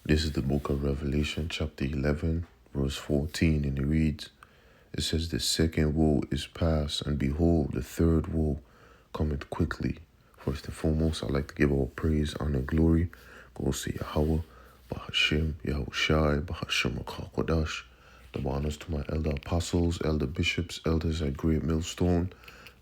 This is the book of Revelation, chapter 11, verse 14, and it reads, it says, the second woe is past, and behold, the third woe cometh quickly. First and foremost, I'd like to give all praise, honor, glory goes to Yahweh, Bahashem, Yahushai, Bahashem, HaKadosh. The honors to my elder apostles, elder bishops, elders at Great Millstone,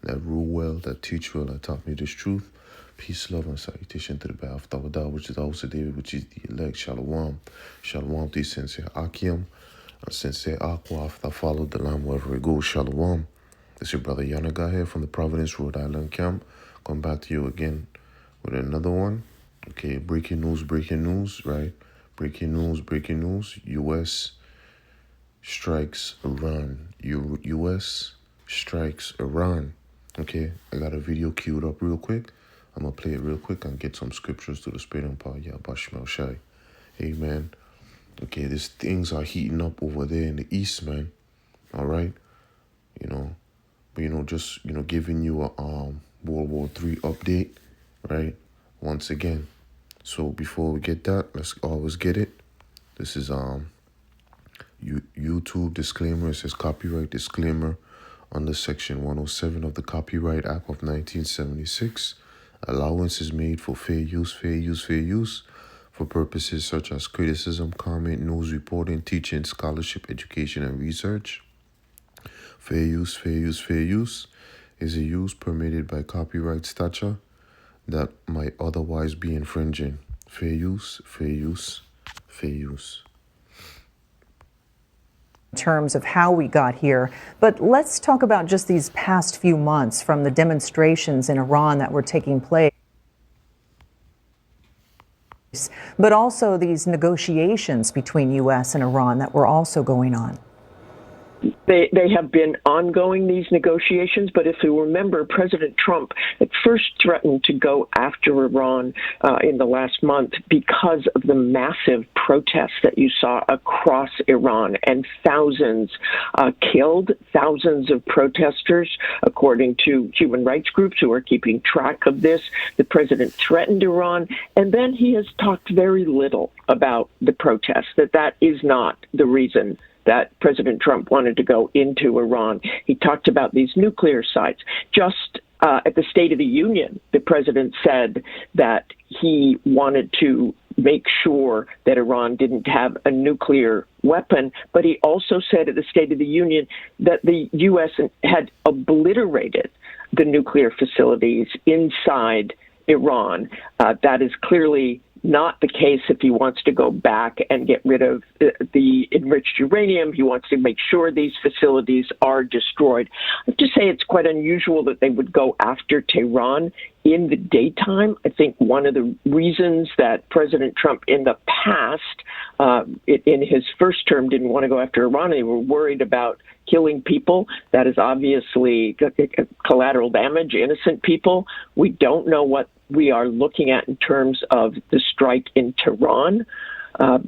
that rule well, that teach well, that taught me this truth. Peace, love, and salutation to the behalf of Tawada, which is the house of David, which is the elect. Shalom. Shalom to Sensei Akim and Sensei Aqua, after I followed the lamb wherever it goes. Shalom. This is your brother Yanaga here from the Providence, Rhode Island camp. Come back to you again with another one. Okay, breaking news, right? Breaking news. U.S. strikes Iran. U.S. strikes Iran. Okay, I got a video queued up real quick. I'm going to play it real quick and get some scriptures to the Spirit and power. Yahweh Shai. Amen. Okay, these things are heating up over there in the east, man. All right? But, just, giving you a World War III update, right? Once again. So before we get that, let's always get it. This is YouTube disclaimer. It says copyright disclaimer under Section 107 of the Copyright Act of 1976. Allowance is made for fair use for purposes such as criticism, comment, news reporting, teaching, scholarship, education, and research. Fair use is a use permitted by copyright statute that might otherwise be infringing. Fair use. In terms of how we got here, but let's talk about just these past few months from the demonstrations in Iran that were taking place, but also these negotiations between U.S. and Iran that were also going on. They have been ongoing, these negotiations, but if you remember, President Trump at first threatened to go after Iran in the last month because of the massive protests that you saw across Iran, and thousands killed, thousands of protesters, according to human rights groups who are keeping track of this. The president threatened Iran, and then he has talked very little about the protests, that is not the reason that President Trump wanted to go into Iran. He talked about these nuclear sites. Just at the State of the Union, the president said that he wanted to make sure that Iran didn't have a nuclear weapon, but he also said at the State of the Union that the U.S. had obliterated the nuclear facilities inside Iran. That is clearly not the case if he wants to go back and get rid of the enriched uranium. He wants to make sure these facilities are destroyed. I have to say it's quite unusual that they would go after Tehran in the daytime. I think one of the reasons that President Trump in the past, in his first term, didn't want to go after Iran, they were worried about killing people. That is obviously collateral damage, innocent people. We don't know what we are looking at in terms of the strike in Tehran,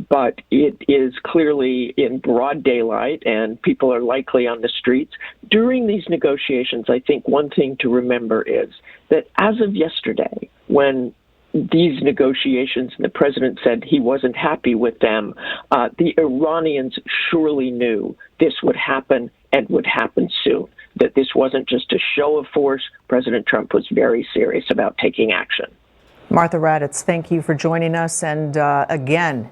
but it is clearly in broad daylight and people are likely on the streets. During these negotiations, I think one thing to remember is that as of yesterday, when these negotiations, and the president said he wasn't happy with them, the Iranians surely knew this would happen and would happen soon, that this wasn't just a show of force. President Trump was very serious about taking action. Martha Raddatz, thank you for joining us. And again,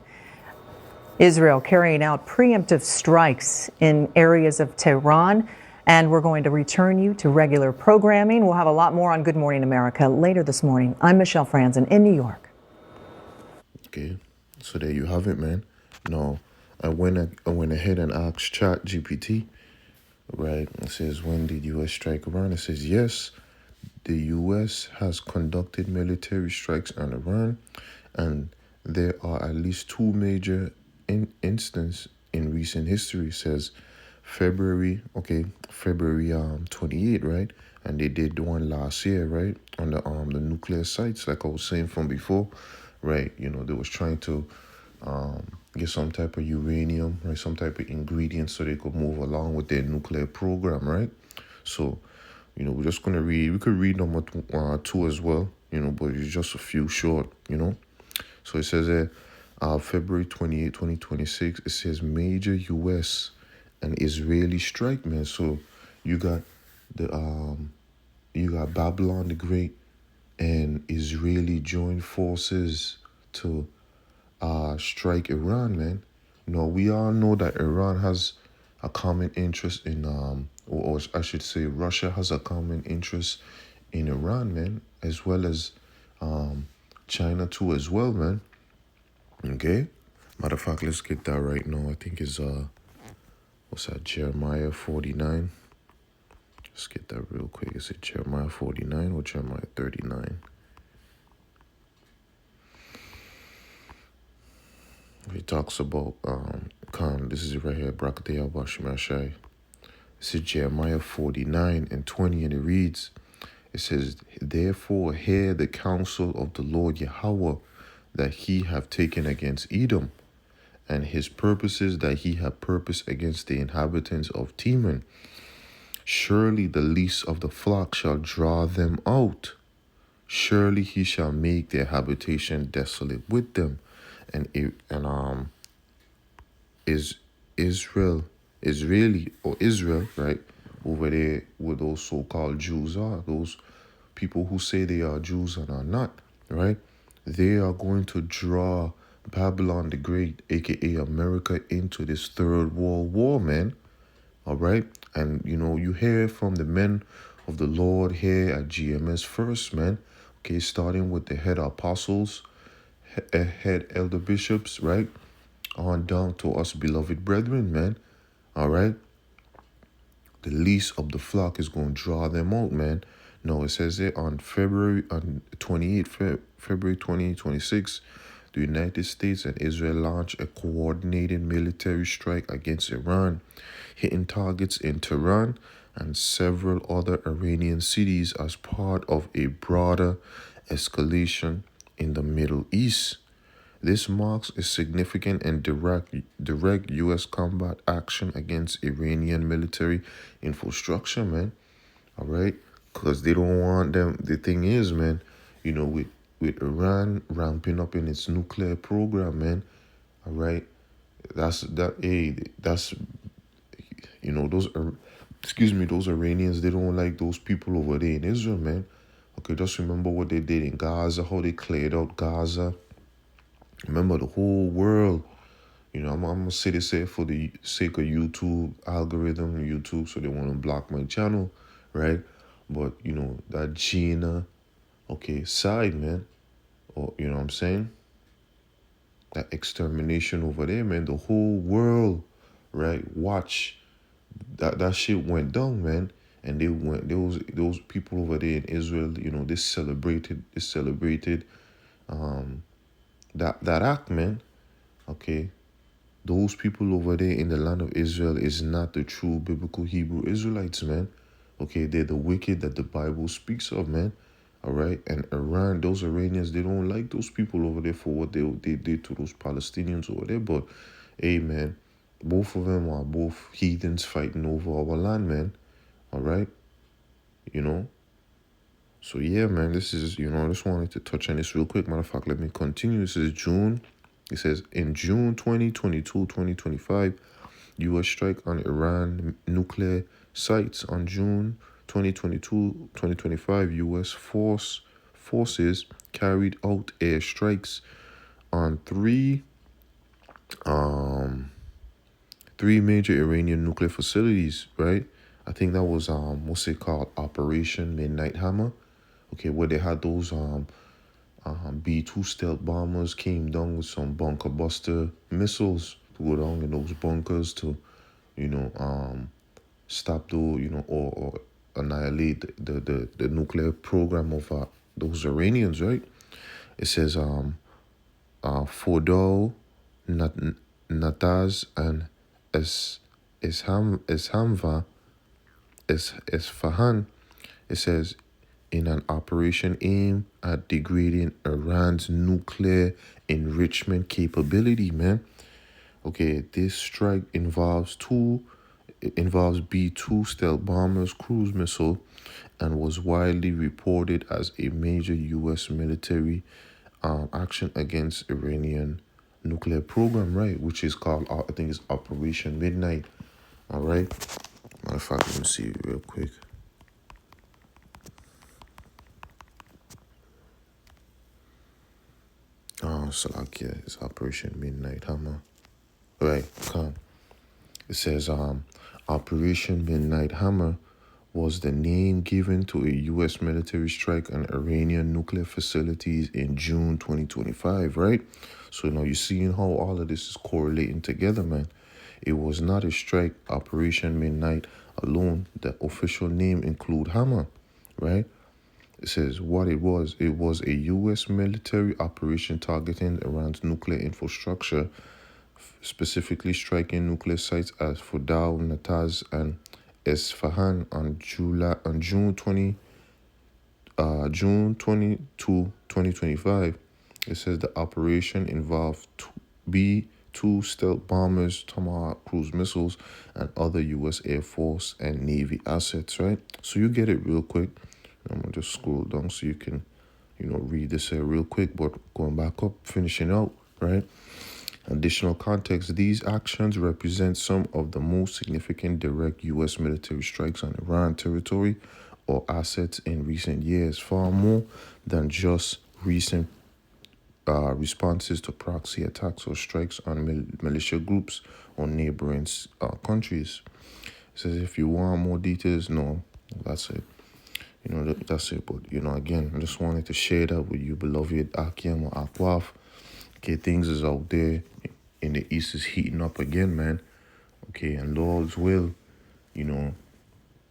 Israel carrying out preemptive strikes in areas of Tehran. And we're going to return you to regular programming. We'll have a lot more on Good Morning America later this morning. I'm Michelle Franzen in New York. Okay, so there you have it, man. No, I went ahead and asked ChatGPT, right? It says, when did U.S. strike Iran? It says, yes, the U.S. has conducted military strikes on Iran, and there are at least two major instances in recent history. It says February 28, right? And they did one last year, right? On the nuclear sites, like I was saying from before, right? They was trying to get some type of uranium, right? Some type of ingredient so they could move along with their nuclear program, right? So, we're just going to read. We could read number 2 as well, but it's just a few short, So it says February 28, 2026, it says major U.S. and Israeli strike, man. So you got Babylon the Great and Israeli joined forces to strike Iran, man. No, we all know that Iran has a common interest in or I should say Russia has a common interest in Iran, man, as well as China too as well, man. Okay? Matter of fact, let's get that right now. I think it's what's that, Jeremiah 49. Let's get that real quick. Is it Jeremiah 49 or Jeremiah 39? He talks about this is right here, Brakatei Abashimashai. This is Jeremiah 49 and 20, and it reads, it says, therefore hear the counsel of the Lord Yahweh that he have taken against Edom, and his purposes that he have purposed against the inhabitants of Teman. Surely the least of the flock shall draw them out. Surely he shall make their habitation desolate with them. And is Israeli or Israel, right, over there where those so-called Jews are, those people who say they are Jews and are not, right? They are going to draw Babylon the Great, aka America, into this third world war, man. All right. And you hear from the men of the Lord here at GMS first, man. Okay, starting with the head apostles, head elder bishops, right? On down to us beloved brethren, man. All right. The least of the flock is going to draw them out, man. No, it says it on February 2026, the United States and Israel launched a coordinated military strike against Iran, hitting targets in Tehran and several other Iranian cities as part of a broader escalation in the Middle East. This marks a significant and direct U.S. combat action against Iranian military infrastructure, man. All right? Because they don't want them. The thing is, man, with Iran ramping up in its nuclear program, man, all right? Those those Iranians, they don't like those people over there in Israel, man. Okay, just remember what they did in Gaza, how they cleared out Gaza. Remember the whole world. I'm gonna say this here for the sake of YouTube algorithm, YouTube, so they want to block my channel, right? But that Gina, okay, side, man, or what I'm saying, that extermination over there, man, the whole world, right? Watch that shit went down, man, and those people over there in Israel, they celebrated that act, man. Okay, those people over there in the land of Israel is not the true biblical Hebrew Israelites, man. Okay, they're the wicked that the Bible speaks of, man. All right, and Iran, those Iranians, they don't like those people over there for what they did to those Palestinians over there. But hey, man, both of them are both heathens fighting over our land, man. All right, So yeah, man, this is, I just wanted to touch on this real quick. Matter of fact, let me continue. This is June. It says, in June 2022-2025, U.S. strike on Iran nuclear sites. On June 2022-2025, U.S. forces carried out air strikes on three major Iranian nuclear facilities, right? I think that was what's it called, Operation Midnight Hammer. Okay, where they had those B-2 stealth bombers came down with some bunker buster missiles to go down in those bunkers to, stop or annihilate the nuclear program of those Iranians, right? It says Fordo, Nataz, and Isfahan. It says, in an operation aimed at degrading Iran's nuclear enrichment capability, man. Okay, this strike involves B-2 stealth bombers, cruise missile, and was widely reported as a major U.S. military action against Iranian nuclear program, right? Which is called, I think it's Operation Midnight. All right. Matter of fact, let me see it real quick. Salakia is Operation Midnight Hammer. Right, come. It says, Operation Midnight Hammer was the name given to a U.S. military strike on Iranian nuclear facilities in June 2025, right? So now you're seeing how all of this is correlating together, man. It was not a strike, Operation Midnight alone. The official name include Hammer, right? It says what it was a U.S. military operation targeting Iran's nuclear infrastructure, specifically striking nuclear sites at Fordow, Natanz, and Esfahan on June 22, 2025. It says the operation involved B-2 stealth bombers, Tomahawk cruise missiles, and other U.S. Air Force and Navy assets, right? So you get it real quick. I'm going to just scroll down so you can, read this here real quick. But going back up, finishing out, right? Additional context, these actions represent some of the most significant direct U.S. military strikes on Iran territory or assets in recent years, far more than just recent responses to proxy attacks or strikes on militia groups or neighboring countries. It says if you want more details, no, that's it. That's it. But, again, I just wanted to share that with you, beloved Akiem or Akwaf. Okay, things is out there in the East is heating up again, man. Okay, and Lord's will,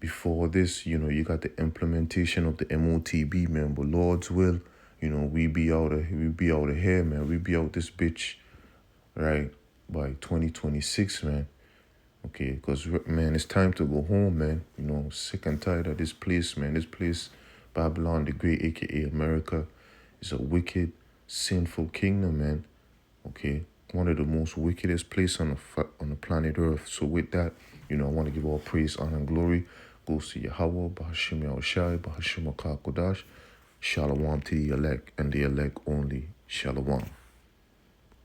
before this, you got the implementation of the MOTB, man. But Lord's will, we be out of here, man. We be out this bitch, right, by 2026, man. Okay, because, man, it's time to go home, man. Sick and tired of this place, man. This place, Babylon the Great, a.k.a. America, is a wicked, sinful kingdom, man. Okay, one of the most wickedest places on the planet Earth. So with that, I want to give all praise, honor, and glory goes to Yahweh, Bahashim Yahushai, Bahashim Kodash. Shalom to the elect and the elect only. Shalom.